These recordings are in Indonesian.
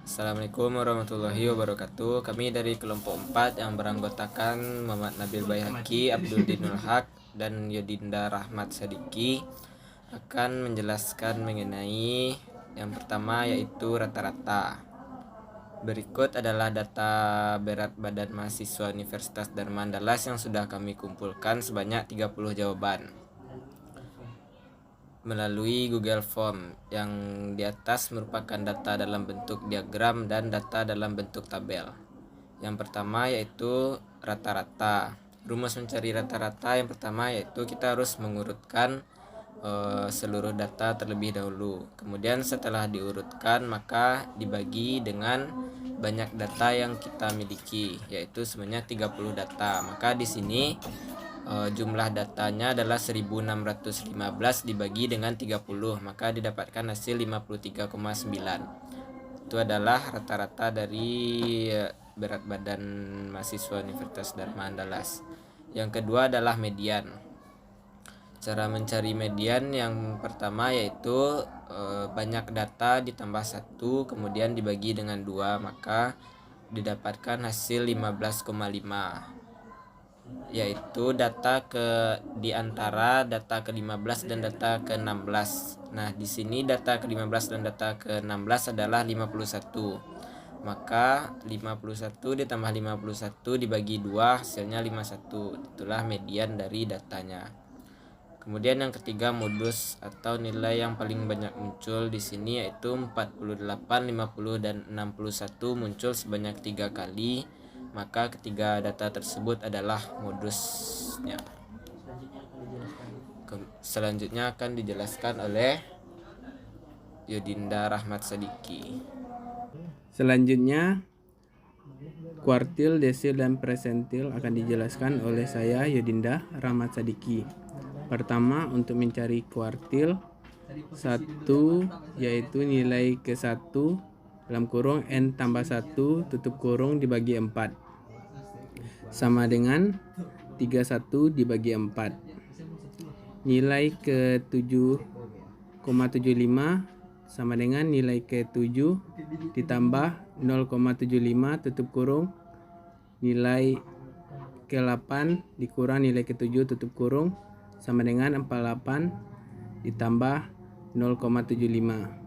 Assalamualaikum warahmatullahi wabarakatuh. Kami dari kelompok 4 yang beranggotakan Muhammad Nabil Baihaqi, Abdul Dinul Haq, dan Yodinda Rahmat Sadiki akan menjelaskan mengenai yang pertama yaitu rata-rata. Berikut adalah data berat badan mahasiswa Universitas Dharma Andalas yang sudah kami kumpulkan sebanyak 30 jawaban melalui Google Form. Yang di atas merupakan data dalam bentuk diagram dan data dalam bentuk tabel. Yang pertama yaitu rata-rata. Rumus mencari rata-rata yang pertama yaitu kita harus mengurutkan seluruh data terlebih dahulu. Kemudian setelah diurutkan maka dibagi dengan banyak data yang kita miliki, yaitu sebanyak 30 data. Maka di sini jumlah datanya adalah 1615 dibagi dengan 30, maka didapatkan hasil 53,9. Itu adalah rata-rata dari berat badan mahasiswa Universitas Dharma Andalas. Yang kedua adalah median. Cara mencari median yang pertama yaitu banyak data ditambah 1 kemudian dibagi dengan 2, maka didapatkan hasil 15,5, yaitu data di antara data ke-15 dan data ke-16. Nah, di sini data ke-15 dan data ke-16 adalah 51. Maka 51 ditambah 51 dibagi 2 hasilnya 51. Itulah median dari datanya. Kemudian yang ketiga modus atau nilai yang paling banyak muncul di sini yaitu 48, 50 dan 61 muncul sebanyak 3 kali. Maka ketiga data tersebut adalah modusnya. Selanjutnya akan dijelaskan oleh Yodinda Rahmat Sadiki. Selanjutnya, kuartil, desil, dan persentil akan dijelaskan oleh saya, Yodinda Rahmat Sadiki. Pertama, untuk mencari kuartil 1 yaitu nilai ke-1 dalam kurung N tambah 1 tutup kurung dibagi 4 sama dengan 31 dibagi 4. Nilai ke-7,75 sama dengan nilai ke-7 ditambah 0,75 tutup kurung nilai ke-8 dikurang nilai ke-7 tutup kurung sama dengan 48 ditambah 0,75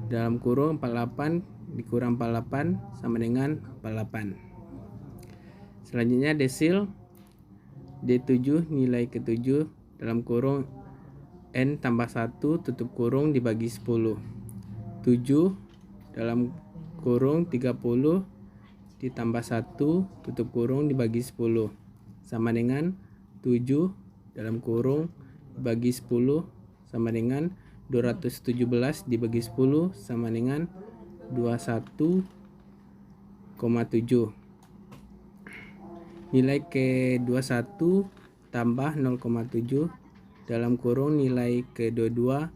dalam kurung 48 dikurang 48 sama dengan 48. Selanjutnya desil D7 nilai ke-7 dalam kurung N tambah 1 tutup kurung dibagi 10. 7 dalam kurung 30 ditambah 1 tutup kurung dibagi 10 sama dengan 7 dalam kurung dibagi 10 sama dengan 217 dibagi 10 sama dengan 21,7. Nilai ke-21 tambah 0,7 dalam kurung nilai ke-22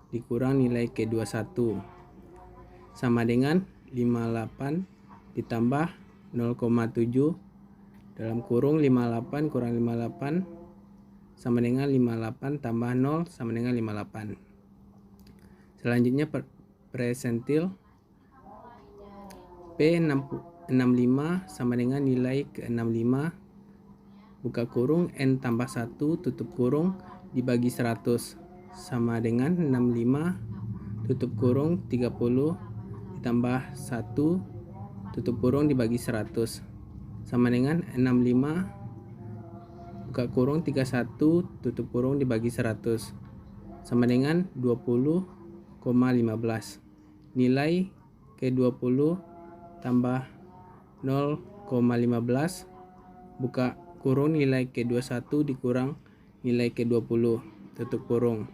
dikurang nilai ke-21 sama dengan 58 ditambah 0,7 dalam kurung 58 kurang 58 sama dengan 58 tambah 0 sama dengan 58. Selanjutnya persentil P65 sama dengan nilai ke-65 buka kurung N tambah 1 tutup kurung dibagi 100 sama dengan 65 tutup kurung 30 ditambah 1 tutup kurung dibagi 100 sama dengan 65 buka kurung 31 tutup kurung dibagi 100 sama dengan 20,15. Nilai ke-20 tambah 0,15 buka kurung nilai ke-21 dikurang nilai ke-20 tutup kurung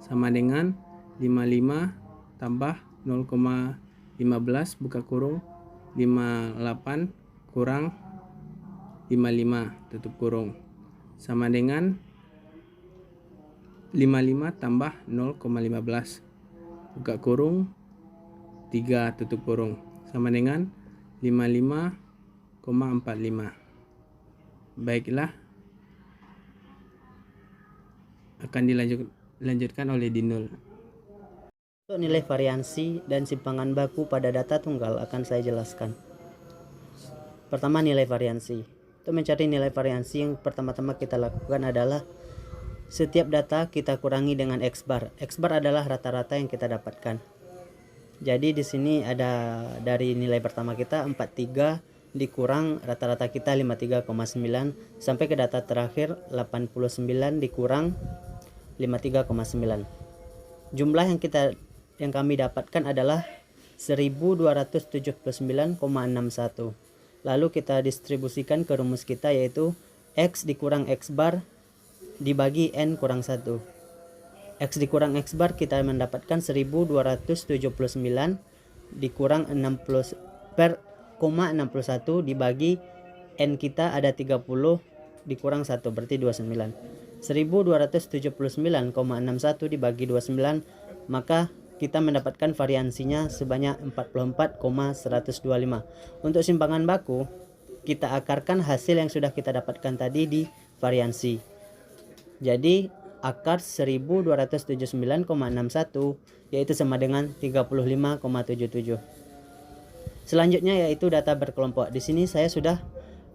sama dengan 55 tambah 0,15 buka kurung 58 kurang 55 tutup kurung sama dengan 55 tambah 0,15 buka kurung 3 tutup kurung sama dengan 55,45. Baiklah, akan dilanjutkan oleh Dinul. Untuk nilai variansi dan simpangan baku pada data tunggal akan saya jelaskan. Pertama, nilai variansi. Untuk mencari nilai variansi, yang pertama-tama kita lakukan adalah setiap data kita kurangi dengan X bar. X bar adalah rata-rata yang kita dapatkan. Jadi di sini ada dari nilai pertama kita 43 dikurang rata-rata kita 53,9 sampai ke data terakhir 89 dikurang 53,9. Jumlah yang kami dapatkan adalah 1279,61. Lalu kita distribusikan ke rumus kita, yaitu X dikurang X bar dibagi N kurang 1. X dikurang X bar kita mendapatkan 1279 dikurang 60,61 dibagi N kita ada 30 dikurang 1 berarti 29. 1279,61 dibagi 29, maka kita mendapatkan variansinya sebanyak 44,125. Untuk simpangan baku, kita akarkan hasil yang sudah kita dapatkan tadi di variansi. Jadi akar 1279,61 yaitu sama dengan 35,77. Selanjutnya yaitu data berkelompok. Di sini saya sudah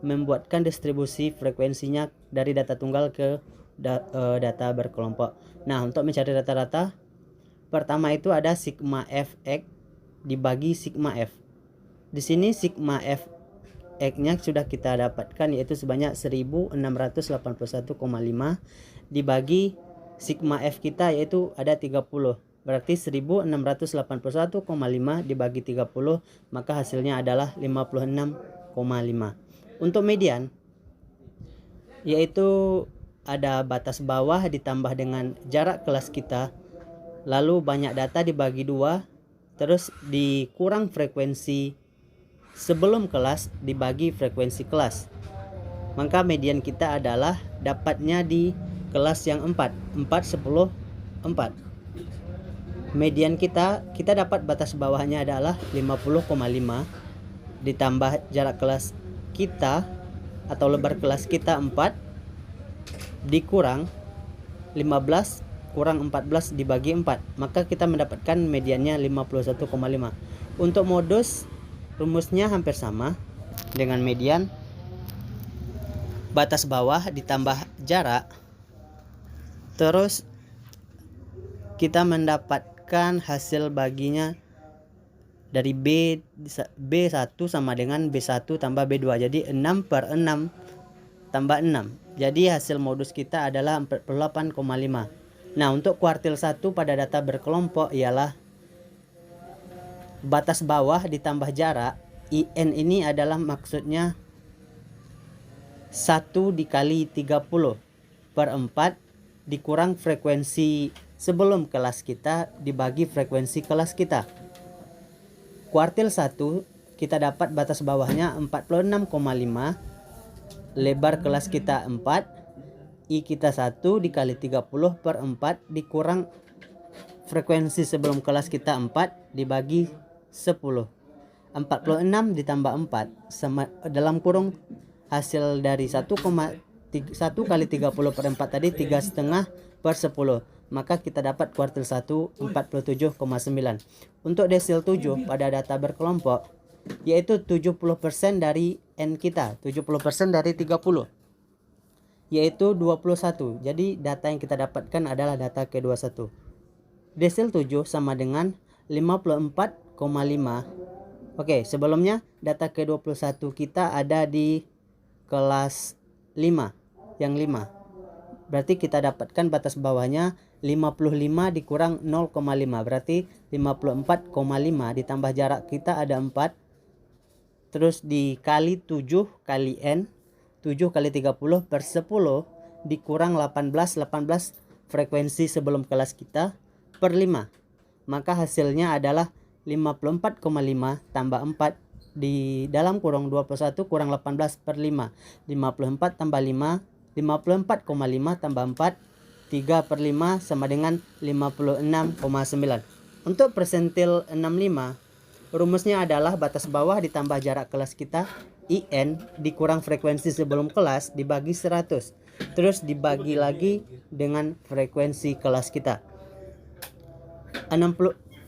membuatkan distribusi frekuensinya dari data tunggal ke data berkelompok. Nah, untuk mencari rata-rata, pertama itu ada sigma fx dibagi sigma f. Di sini sigma fx-nya sudah kita dapatkan, yaitu sebanyak 1681,5 dibagi sigma f kita, yaitu ada 30. Berarti 1681,5 dibagi 30, maka hasilnya adalah 56,5. Untuk median, yaitu ada batas bawah ditambah dengan jarak kelas kita, lalu banyak data dibagi 2, terus dikurang frekuensi sebelum kelas dibagi frekuensi kelas. Maka median kita adalah dapatnya di kelas yang 4, 10, 4. Median kita dapat batas bawahnya adalah 50,5 ditambah jarak kelas kita atau lebar kelas kita 4 dikurang 15 kurang 14 dibagi 4, maka kita mendapatkan mediannya 51,5. Untuk modus, rumusnya hampir sama dengan median, batas bawah ditambah jarak, terus kita mendapatkan hasil baginya dari B1 sama dengan B1 tambah B2, jadi 6/6 tambah 6. Jadi hasil modus kita adalah 48,5. Nah, untuk kuartil 1 pada data berkelompok ialah batas bawah ditambah jarak. IN ini adalah maksudnya 1 dikali 30/4 dikurang frekuensi sebelum kelas kita dibagi frekuensi kelas kita. Kuartil 1 kita dapat batas bawahnya 46,5, lebar kelas kita 4, I kita 1 dikali 30/4 dikurang frekuensi sebelum kelas kita 4 dibagi 10. 46 ditambah 4 sama dalam kurung hasil dari 1 kali 30/4 tadi 3,5/10. Maka kita dapat kuartil 1 47,9. Untuk desil 7 pada data berkelompok, yaitu 70% dari N kita, 70% dari 30, yaitu 21. Jadi data yang kita dapatkan adalah data ke-21. Desil 7 sama dengan 54,5. Oke, sebelumnya data ke-21 kita ada di kelas 5, yang 5. Berarti kita dapatkan batas bawahnya 55 dikurang 0,5, berarti 54,5 ditambah jarak kita ada 4, terus dikali 7 kali N, 7 kali 30/10 dikurang 18 frekuensi sebelum kelas kita per 5. Maka hasilnya adalah 54,5 tambah 4 di dalam kurung 21 kurang 18/5. 54 tambah 5, 54,5 tambah 4, 3/5 sama dengan 56,9. Untuk persentil 65, rumusnya adalah batas bawah ditambah jarak kelas kita IN dikurang frekuensi sebelum kelas dibagi 100, terus dibagi lagi dengan frekuensi kelas kita.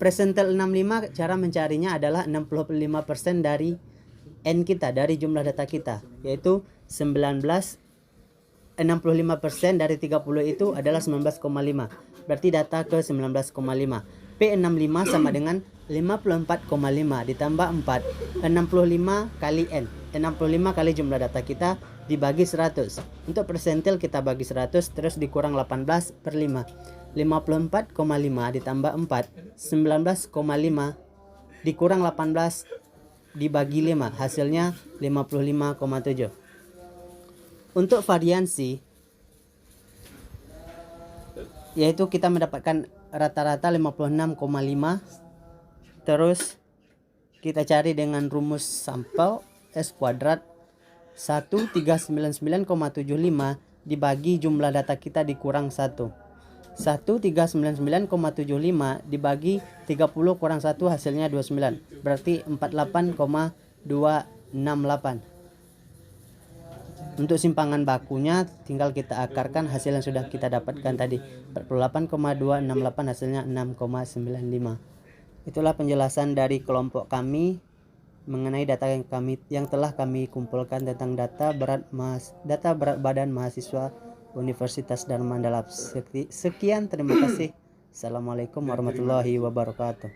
Persentil 65 cara mencarinya adalah 65% dari N kita, dari jumlah data kita, yaitu 65% dari 30 itu adalah 19,5. Berarti data ke 19,5. P65 sama dengan 54,5 ditambah 4. 65 kali N. 65 kali jumlah data kita dibagi 100. Untuk persentil kita bagi 100 terus dikurang 18 per 5. 54,5 ditambah 4. 19,5 dikurang 18 dibagi 5. Hasilnya 55,7. Untuk variansi, yaitu kita mendapatkan rata-rata 56,5. Terus kita cari dengan rumus sampel S kuadrat 1399,75 dibagi jumlah data kita dikurang 1. 1399,75 dibagi 30 kurang 1 hasilnya 29. Berarti 48,268. Untuk simpangan bakunya tinggal kita akarkan hasil yang sudah kita dapatkan tadi. 48,268 hasilnya 6,95. Itulah penjelasan dari kelompok kami mengenai data yang telah kami kumpulkan tentang data berat badan mahasiswa Universitas Dharma Mandala. Sekian, terima kasih. Assalamualaikum warahmatullahi wabarakatuh.